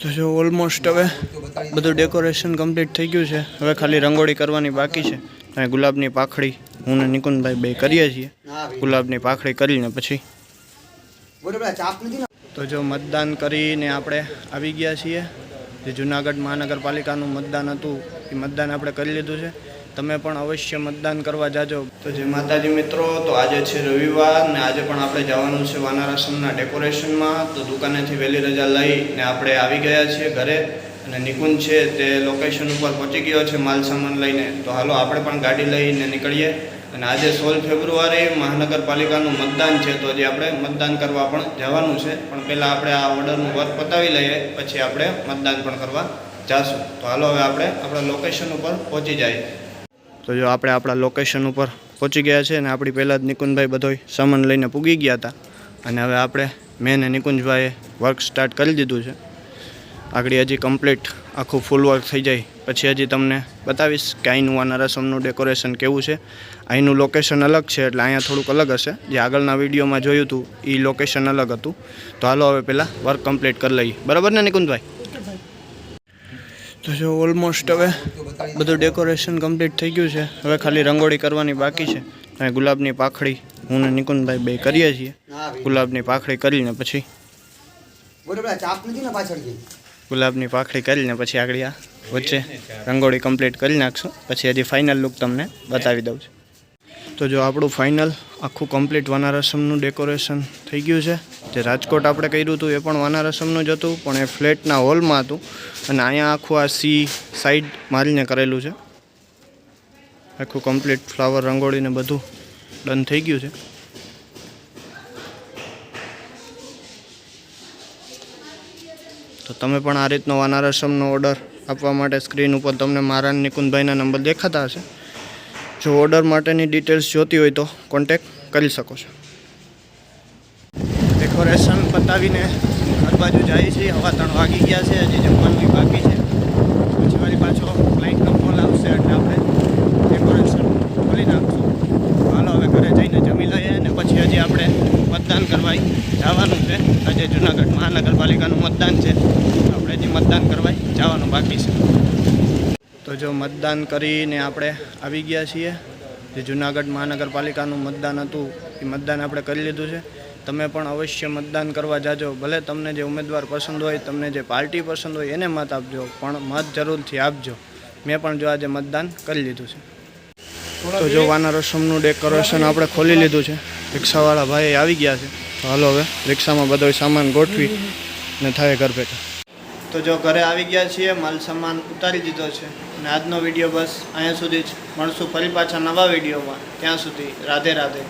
તો જો ઓલમોસ્ટ હવે બધું ડેકોરેશન કમ્પ્લીટ થઈ ગયું છે. હવે ખાલી રંગોળી કરવાની બાકી છે. અને ગુલાબની પાંખડી હું ને નિકુંજભાઈ બે કરીએ છીએ. ગુલાબની પાંખડી કરીને પછી તો જો મતદાન કરીને આપણે આવી ગયા છીએ. જે જૂનાગઢ મહાનગરપાલિકાનું મતદાન હતું એ મતદાન આપણે કરી લીધું છે. તમે પણ અવશ્ય મતદાન કરવા જાજો. તો જે માતાજી મિત્રો, તો આજે છે રવિવાર ને આજે પણ આપણે જવાનું છે વાનારસમના ડેકોરેશનમાં. તો દુકાનેથી વહેલી રજા લઈને આપણે આવી ગયા છીએ ઘરે. અને નિકુંજ છે તે લોકેશન ઉપર પહોંચી ગયો છે માલ સામાન લઈને. તો હાલો આપણે પણ ગાડી લઈને નીકળીએ. અને આજે 16 ફેબ્રુઆરી મહાનગરપાલિકાનું મતદાન છે. તો હજી આપણે મતદાન કરવા પણ જવાનું છે. પણ પહેલાં આપણે આ ઓર્ડરનું વર્ક પતાવી લઈએ, પછી આપણે મતદાન પણ કરવા જઈશું. તો હાલો હવે આપણે આપણા લોકેશન ઉપર પહોંચી જઈએ. તો જો આપણે આપણા લોકેશન ઉપર પહોંચી ગયા છે. અને આપણી પહેલાં જ નિકુંજભાઈ બધોય સામાન લઈને પૂગી ગયા હતા. અને હવે આપણે મેં ને નિકુંજભાઈએ વર્ક સ્ટાર્ટ કરી દીધું છે. આગળ હજી કમ્પ્લીટ આખું ફૂલ વર્ક થઈ જાય પછી હજી તમને બતાવીશ કે અહીંનું વાનારસમનું ડેકોરેશન કેવું છે. અહીંનું લોકેશન અલગ છે એટલે અહીંયા થોડુંક અલગ હશે. જે આગળના વિડીયોમાં જોયું હતું એ લોકેશન અલગ હતું. તો હાલો હવે પહેલાં વર્ક કમ્પ્લીટ કરી લઈએ. બરાબર ને નિકુંજભાઈ? તો જો ઓલમોસ્ટ હવે બધું ડેકોરેશન કમ્પ્લીટ થઈ ગયું છે. હવે ખાલી રંગોળી કરવાની બાકી છે. અને ગુલાબની પાંખડી હું ને નિકુંજભાઈ બે કરીએ છીએ. ગુલાબની પાંખડી કરીને પછી ગુલાબની પાંખડી કરીને પછી આગળ આ વચ્ચે રંગોળી કમ્પ્લીટ કરી નાખશું. પછી હજી ફાઇનલ લુક તમને બતાવી દઉં છું. તો જો આપણું ફાઇનલ આખું કમ્પ્લીટ વાનારસમનું ડેકોરેશન થઈ ગયું છે. જે રાજકોટ આપણે કર્યું હતું એ પણ વાનારસમનું જ હતું, પણ એ ફ્લેટના હોલમાં હતું. અને અહીંયા આખું આ સી સાઈડ મારીને કરેલું છે. આખું કમ્પ્લીટ ફ્લાવર રંગોળીને બધું ડન થઈ ગયું છે. તો તમે પણ આ રીતનો વાનારસમનો ઓર્ડર આપવા માટે સ્ક્રીન ઉપર તમને મારા નિકુંજભાઈના નંબર દેખાતા હશે. જો ઓર્ડર માટેની ડિટેલ્સ જોતી હોય તો કોન્ટેક કરી શકો છો. ડેકોરેશન પતાવીને ઘર બાજુ જાય છે. હવા 3 વાગી ગયા છે. હજી જમવાનું બાકી છે. પછી મારી પાછો ક્લાઇન્ટનો કોલ આવશે એટલે આપણે ડેકોરેશન ખોલી નાખશું. હાલો હવે ઘરે જઈને જમી લઈએ અને પછી હજી આપણે મતદાન કરવા જવાનું છે. આજે જૂનાગઢ મહાનગરપાલિકાનું મતદાન છે. આપણે હજી મતદાન કરવા જવાનું બાકી છે. તો જો મતદાન કરીને આપણે આવી ગયા છીએ. જે જૂનાગઢ મહાનગરપાલિકાનું મતદાન હતું એ મતદાન આપણે કરી લીધું છે. તમે પણ અવશ્ય મતદાન કરવા જાજો. ભલે તમને જે ઉમેદવાર પસંદ હોય, તમને જે પાર્ટી પસંદ હોય એને મત આપજો, પણ મત જરૂરથી આપજો. મેં પણ જો આજે મતદાન કરી લીધું છે. તો જો વાનારસમનું ડેકોરેશન આપણે ખોલી લીધું છે. રિક્ષાવાળા ભાઈ આવી ગયા છે. તો હાલો હવે રિક્ષામાં બધો સામાન ગોઠવી ને થાય ઘર ભેગા. તો જો ઘરે આવી ગયા છીએ, માલ સામાન ઉતારી દીધો છે. અને આજનો વિડીયો બસ અહીંયા સુધી જ. મળશું ફરી પાછા નવા વિડીયોમાં. ત્યાં સુધી રાધે રાધે.